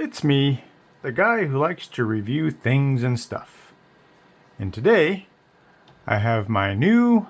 It's me, the guy who likes to review things and stuff. And today, I have my new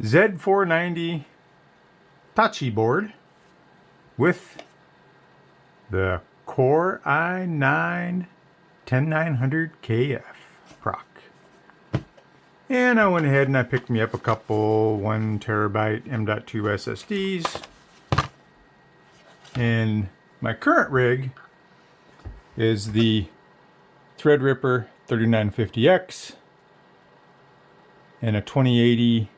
Z490 Taichi board with the Core i9 10900KF proc. And I went ahead and I picked me up a couple 1TB M.2 SSDs. And my current rig is the Threadripper 3950X and a 2080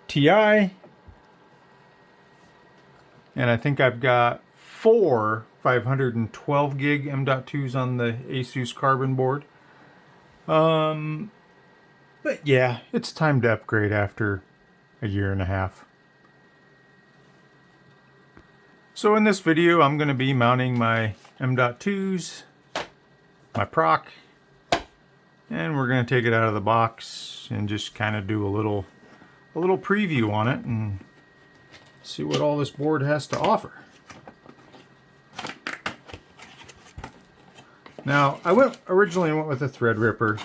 Ti. And I think I've got 4 512 gig M.2s on the Asus Carbon board. But yeah, it's time to upgrade after a year and a half. So in this video, I'm going to be mounting my M.2s, my proc, and we're going to take it out of the box and just kind of do a little preview on it and see what all this board has to offer. Now, I originally went with a Threadripper,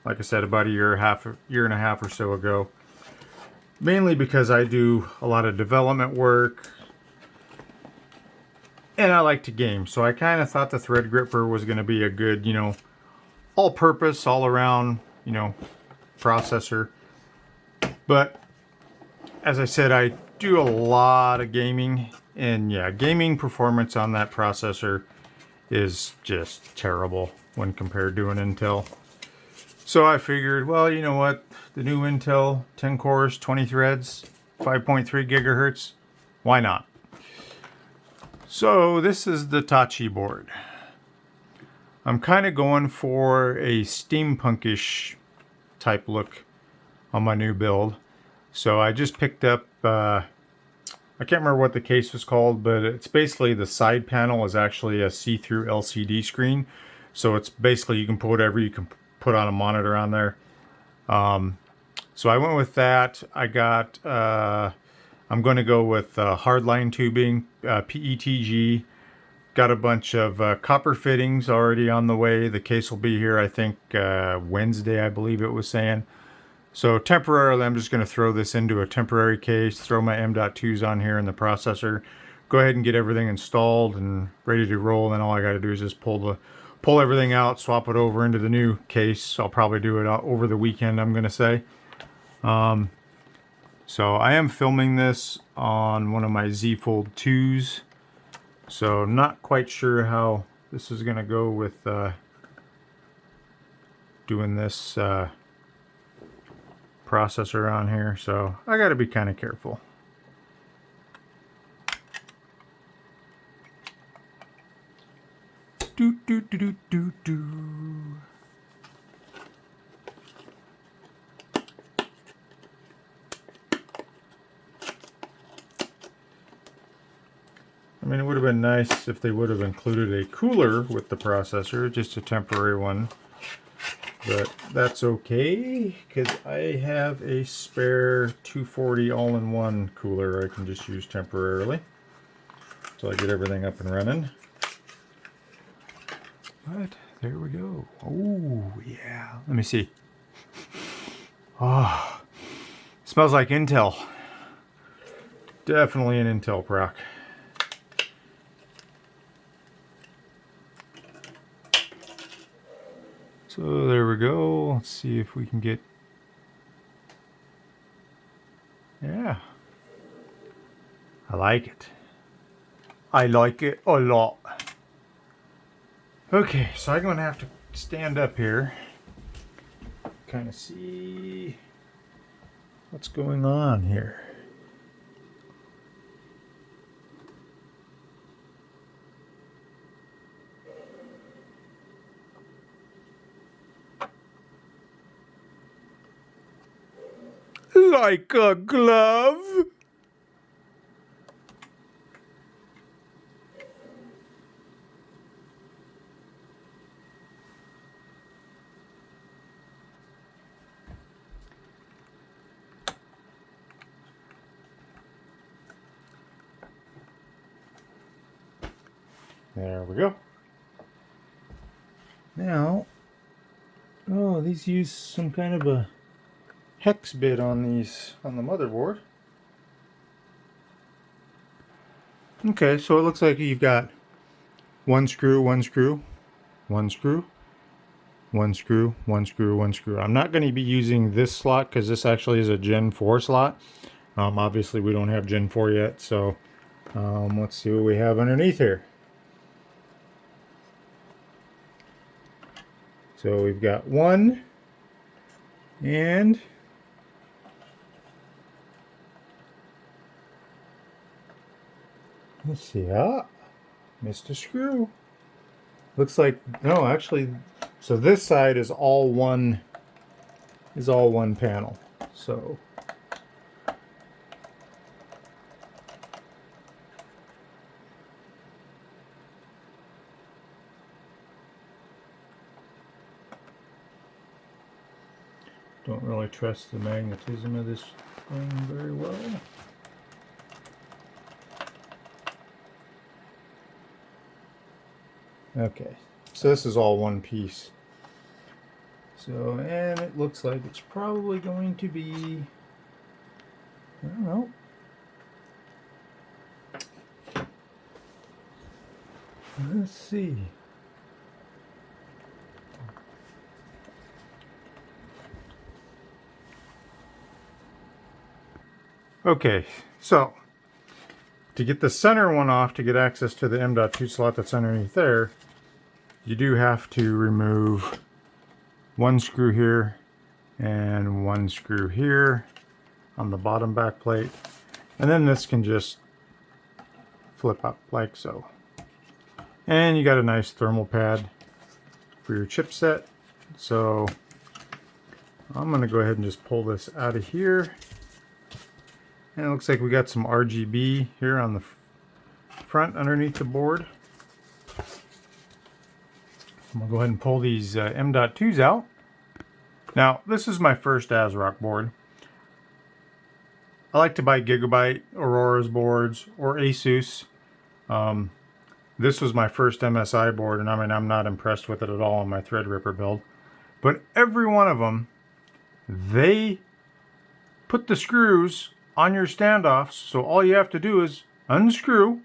like I said, about a year and a half or so ago, mainly because I do a lot of development work. And I like to game, so I kind of thought the Threadripper was going to be a good, all-purpose, all-around, processor. But as I said, I do a lot of gaming, and yeah, gaming performance on that processor is just terrible when compared to an Intel. So I figured, well, you know what? The new Intel, 10 cores, 20 threads, 5.3 gigahertz, why not? So this is the Taichi board. I'm kind of going for a steampunkish type look on my new build. So I just picked up, I can't remember what the case was called, but it's basically the side panel is actually a see-through LCD screen. So it's basically you can put whatever you can put on a monitor on there. So I went with that. I got... I'm going to go with hardline tubing, PETG. Got a bunch of copper fittings already on the way. The case will be here, I think, Wednesday, I believe it was saying. So temporarily, I'm just going to throw this into a temporary case, throw my M.2s on here in the processor, go ahead and get everything installed and ready to roll. And all I got to do is just pull everything out, swap it over into the new case. I'll probably do it over the weekend, I'm going to say. So I am filming this on one of my Z Fold 2s, so not quite sure how this is going to go with doing this processor on here, so I got to be kind of careful. Do do do do do do. I mean, it would have been nice if they would have included a cooler with the processor, just a temporary one. But that's okay, because I have a spare 240 all-in-one cooler I can just use temporarily until I get everything up and running. But there we go. Oh, yeah. Let me see. Oh, smells like Intel. Definitely an Intel proc. So there we go. Let's see if we can get... Yeah. I like it. I like it a lot. Okay, so I'm going to have to stand up here. Kind of see what's going on here. Like a glove. There we go. Now, oh, these use some kind of a hex bit on these, on the motherboard. Okay, so it looks like you've got one screw, one screw, one screw, one screw, one screw, one screw. I'm not going to be using this slot because this actually is a Gen 4 slot. Obviously we don't have Gen 4 yet, so let's see what we have underneath here. So we've got one, and let's see, missed a screw. Looks like, no, actually, so this side is all one panel. So don't really trust the magnetism of this thing very well. Okay, so this is all one piece. So, and it looks like it's probably going to be, I don't know. Let's see. Okay, so to get the center one off, to get access to the M.2 slot that's underneath there, you do have to remove one screw here and one screw here on the bottom back plate, and then this can just flip up like so. And you got a nice thermal pad for your chipset. So I'm going to go ahead and just pull this out of here. And it looks like we got some RGB here on the front underneath the board. I'm going to go ahead and pull these M.2s out. Now, this is my first Asrock board. I like to buy Gigabyte, Aurora's boards, or Asus. This was my first MSI board, and I mean, I'm not impressed with it at all on my Threadripper build. But every one of them, they put the screws on your standoffs, so all you have to do is unscrew,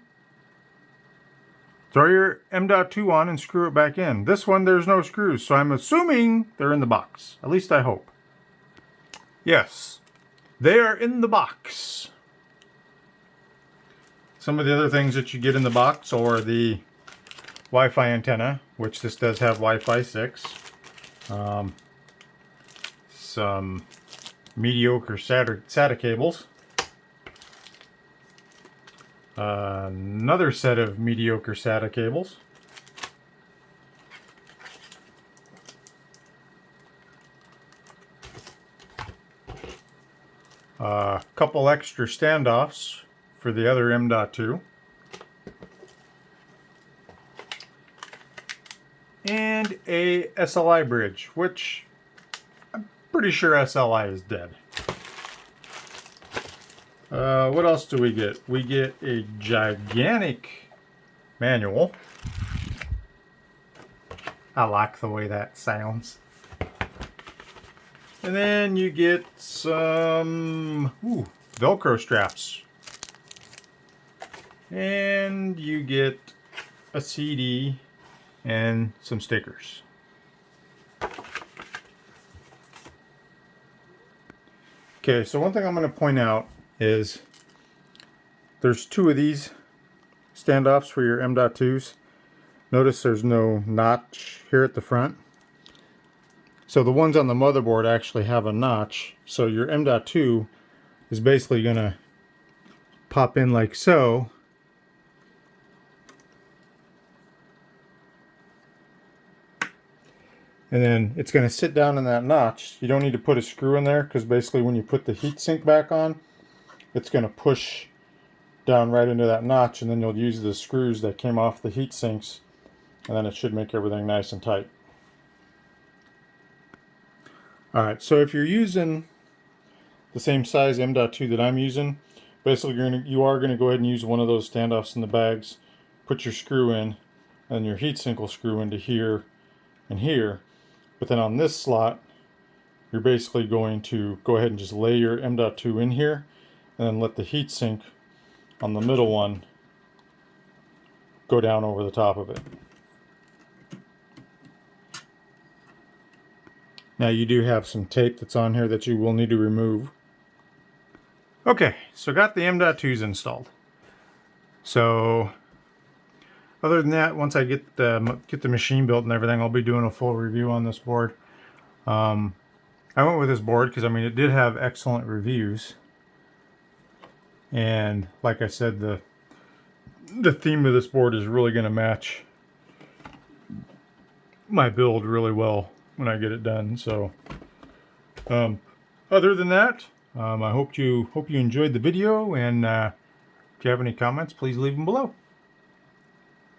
throw your M.2 on, and screw it back in. This one, there's no screws, so I'm assuming they're in the box. At least I hope. Yes, they are in the box. Some of the other things that you get in the box are the Wi-Fi antenna, which this does have Wi-Fi 6. Some mediocre SATA cables. Another set of mediocre SATA cables. A couple extra standoffs for the other M.2. And a SLI bridge, which I'm pretty sure SLI is dead. What else do we get? We get a gigantic manual. I like the way that sounds. And then you get some Velcro straps. And you get a CD and some stickers. Okay, so one thing I'm going to point out is there's two of these standoffs for your M.2s. Notice there's no notch here at the front. So the ones on the motherboard actually have a notch. So your M.2 is basically going to pop in like so. And then it's going to sit down in that notch. You don't need to put a screw in there because basically when you put the heatsink back on, it's going to push down right into that notch, and then you'll use the screws that came off the heat sinks, and then it should make everything nice and tight. Alright, so if you're using the same size M.2 that I'm using, basically you are going to go ahead and use one of those standoffs in the bags, put your screw in, and your heatsink will screw into here, and here. But then on this slot, you're basically going to go ahead and just lay your M.2 in here, and then let the heatsink on the middle one go down over the top of it. Now you do have some tape that's on here that you will need to remove. Okay, so got the M.2s installed. So other than that, once I get the machine built and everything, I'll be doing a full review on this board. I went with this board because, I mean, it did have excellent reviews. And like I said, the theme of this board is really going to match my build really well when I get it done. So other than that, I hope you enjoyed the video, and if you have any comments, please leave them below.